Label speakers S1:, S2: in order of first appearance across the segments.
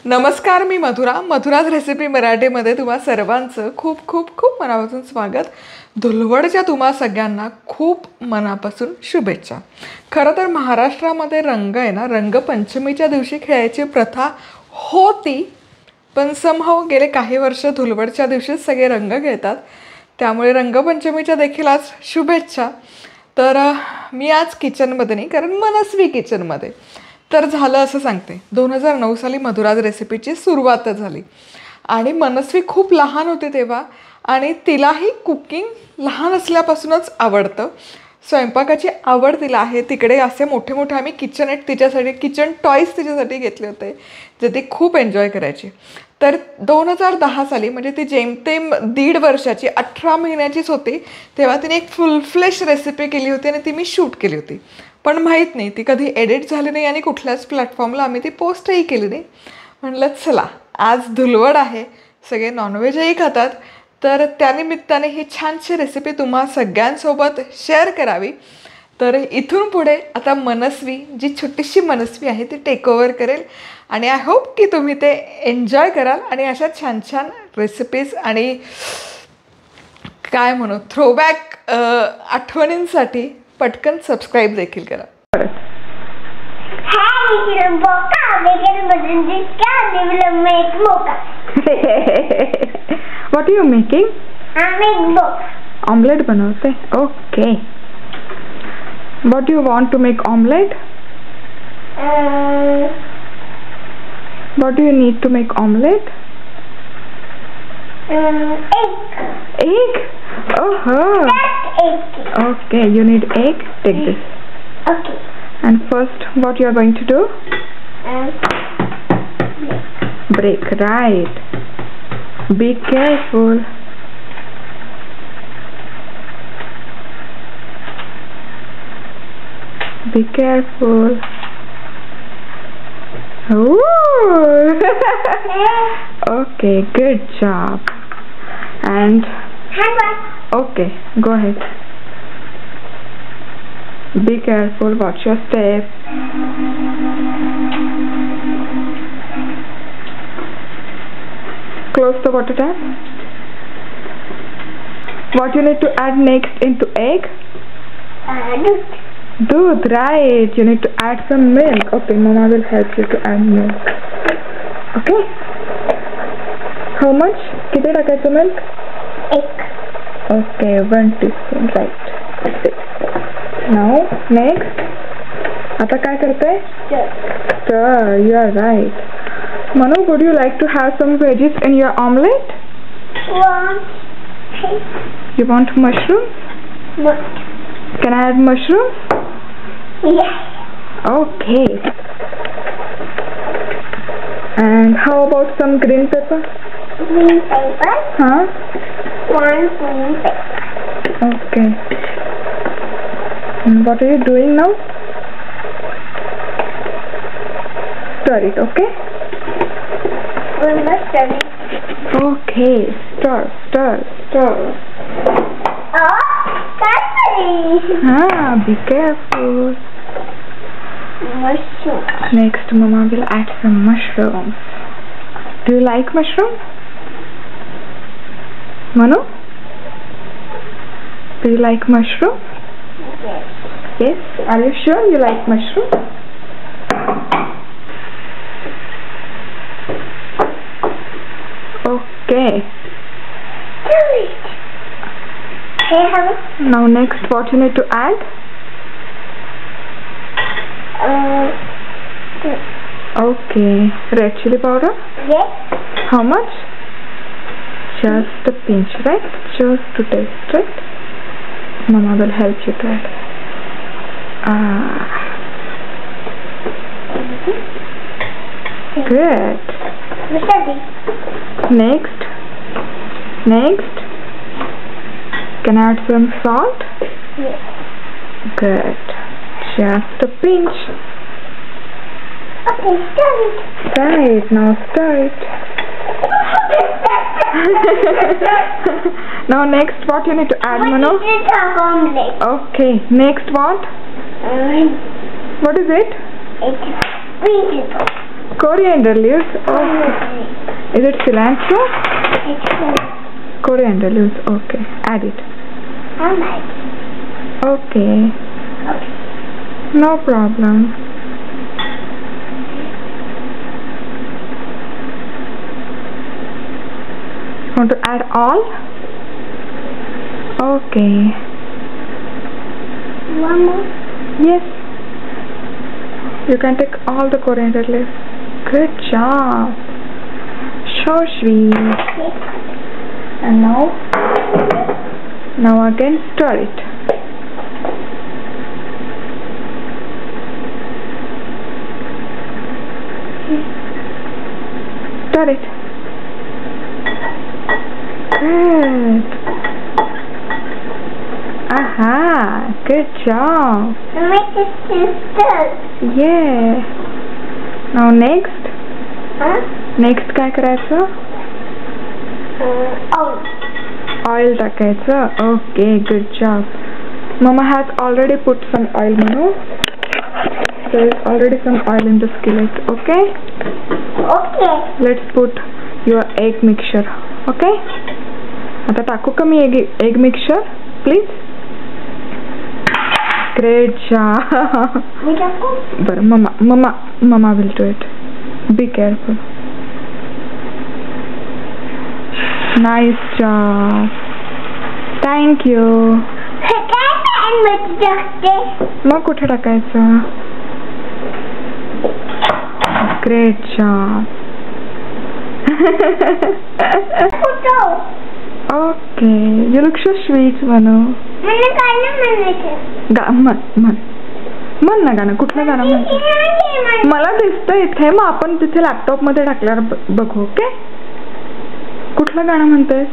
S1: नमस्कार, मी मधुराज रेसिपी मराठीमध्ये तुम्हा सर्वांचं खूप खूप खूप मनापासून स्वागत. धुलवडच्या तुम्हा सगळ्यांना खूप मनापासून शुभेच्छा. खरं तर महाराष्ट्रामध्ये रंग आहे ना, रंगपंचमीच्या दिवशी खेळायची प्रथा होती, पण समहाऊ गेले काही वर्ष धुलवडच्या दिवशीच सगळे रंग खेळतात. त्यामुळे रंगपंचमीच्या देखील आज शुभेच्छा. तर मी आज किचनमध्ये नाही, कारण मनस्वी किचनमध्ये. तर झालं असं सांगते, 2009 साली मधुराज रेसिपीची सुरुवात झाली आणि मनस्वी खूप लहान होती तेव्हा, आणि तिलाही कुकिंग लहान असल्यापासूनच आवडतं. स्वयंपाकाची आवड तिला आहे. तिकडे असे मोठे मोठे आम्ही किचन टॉयज तिच्यासाठी घेतले होते, जे ती खूप एन्जॉय करायची. तर 2010 साली, म्हणजे ती जेमतेम 1.5 वर्षाची 18 महिन्याचीच होती, तेव्हा तिने एक फुल फ्लेश रेसिपी केली होती आणि ती मी शूट केली होती. पण माहीत नाही ती कधी एडिट झाली नाही आणि कुठल्याच प्लॅटफॉर्मला आम्ही ती पोस्टही केली नाही. म्हणलं चला आज धुलवड आहे, सगळे नॉनव्हेजही खातात, तर त्यानिमित्ताने ही छानशी रेसिपी तुम्हा सगळ्यांसोबत शेअर करावी. तर इथून पुढे आता मनस्वी, जी छोटीशी मनस्वी आहे, ती टेक ओव्हर करेल आणि आय होप की तुम्ही ते एन्जॉय कराल. आणि अशा छान छान रेसिपीज आणि काय म्हणू थ्रोबॅक आठवणींसाठी पटकन सबस्क्राईब देखील करा. What are you making?
S2: I'm making box.
S1: Omelette बनवते. Okay. What do you want to make omelette? What do you need to make omelette?
S2: Egg.
S1: Egg? Oh.
S2: Just egg.
S1: Okay, you need egg. Take this.
S2: Okay.
S1: And first, what you are going to do? Break. Right. Be careful. Be careful. Ooh. Okay, good job. And okay, go ahead. Be careful, watch your step. Close the water tap. What you need to add next into egg? Doodh, right. You need to add some milk. Okay, Mama will help you to add milk. Okay? How much? किती टाकायचं milk?
S2: Egg.
S1: Okay, 1 teaspoon. Right. That's it. Now, next. आता काय करते? Stir. You are right. Manu, would you like to have some veggies in your omelette? You want mushrooms?
S2: What?
S1: Can I add mushrooms?
S2: Yes.
S1: Okay. And how about some green pepper?
S2: Green pepper.
S1: Huh?
S2: 1 green pepper.
S1: Okay. And what are you doing now? Stir it, okay? Okay. Stir.
S2: Oh, sorry.
S1: Be careful.
S2: Mushroom.
S1: Next, Mama will add some mushrooms. Do you like mushroom? Manu? Do you like mushroom?
S2: Yes.
S1: Yes? Are you sure you like mushroom? Okay.
S2: Do it.
S1: Now next, what you need to add? Okay. Red chili powder?
S2: Yes.
S1: How much? Just a pinch, right? Just to taste, right? Mama will help you to add. Good. Next. Can I add some salt?
S2: Yes.
S1: Good. Just a pinch.
S2: Okay, stir it.
S1: Right, now stir it. Now next, what you need to add, Manu?
S2: Omelette.
S1: Okay, next what? What is it?
S2: It's vegetable.
S1: Coriander leaves. Okay. Is it cilantro? Coriander leaves. Okay. Add it.
S2: How much?
S1: Okay. No problem. Want to add all? Okay.
S2: One more?
S1: Yes. You can take all the coriander leaves. Good job. So sweet. And now again stir it. Stir it. Good. Aha, good job.
S2: Make it stir.
S1: Yeah. Now next.
S2: Huh?
S1: Next काय करायचं? Oil टाकायचं. Okay, good job. Mama has already put some oil, Manu. There is already some oil in the skillet. Okay?
S2: Okay.
S1: Let's put your egg mixture. Okay? आता टाकू का मी egg mixture, please? Great job. बरं, mama will do it. Be careful. Nice job. Thank you. मग कुठे टाकायचं? Great job. Okay, you look so sweet, Manu. म्हण ना गाणं. कुठलं गाणं म्हणते? मला दिसतं इथे, मग आपण तिथे लॅपटॉप मध्ये टाकल्यावर बघू. ओके? कुठलं गाणं म्हणतेस?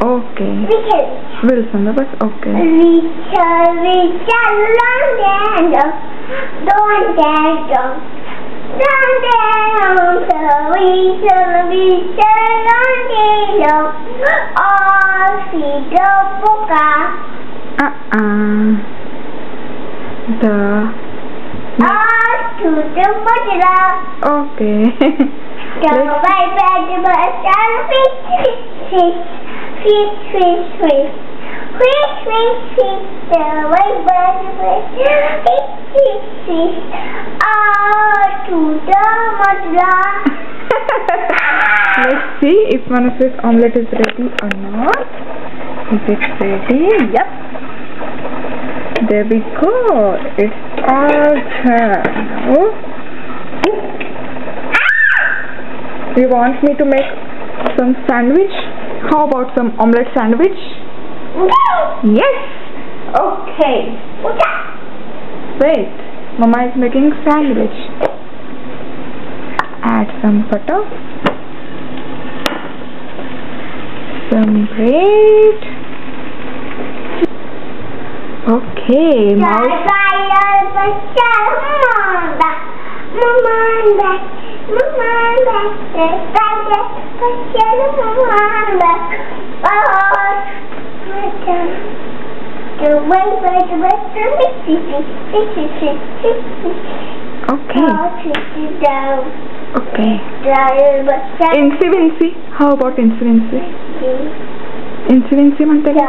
S1: ओके, विल सांग बस. Okay. Okay. Let's see if Manasvi's omelette is ready or not. Is it ready? Yep. There we go. It's all done. Oh. You want me to make some sandwich? How about some omelette sandwich? Yes. Okay. Wait. Mama is making sandwich. Add some butter. Some bread. Okay. Okay. Okay. Incy. How about Incy? Incy म्हणते का?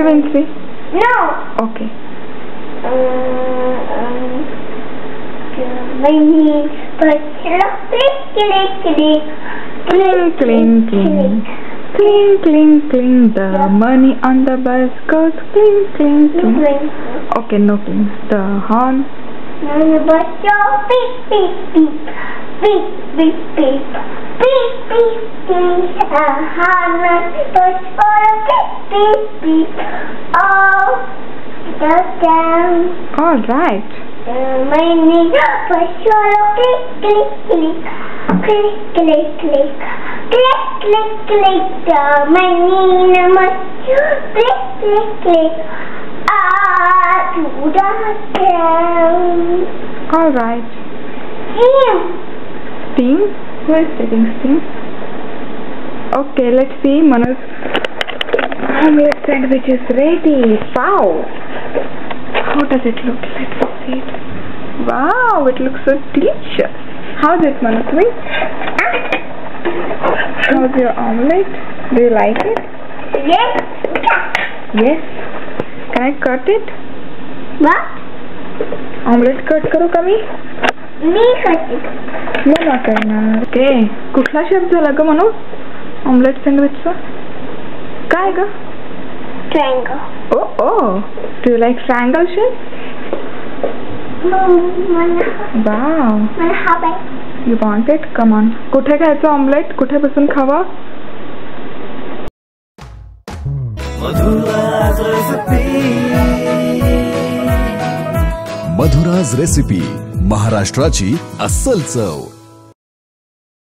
S1: Incy?
S2: No.
S1: Okay. Cling, the money on the bus goes cling. Okay, no cling. The horn. The bus goes beep. Horn bus beep. Oh, goes down. All right. The money bus goes click. The money must click. To the down. All right.
S2: Steam.
S1: Steam? Who is taking steam? Okay, let's see. Manu's omelette sandwich is ready. Wow! How does it look? Let's see it. Wow, it looks so delicious. How's it, Manasvi? How's your omelette? Do you like it?
S2: Yes.
S1: Yes. Can I cut it?
S2: What?
S1: Omelette cut करू का मी?
S2: मी करते.
S1: मला करणार. Okay. कुठला shape झाला ग म्हणू? Omelette सँडविचचा? काय ग?
S2: Triangle.
S1: Oh. Do you like triangle shape?
S2: No,
S1: Wow.
S2: मला हवाय.
S1: You want it? Come on. कुठे खायचं ऑमलेट? कुठे बसून खावा?
S3: मधुराज रेसिपी, महाराष्ट्राची अस्सल चव.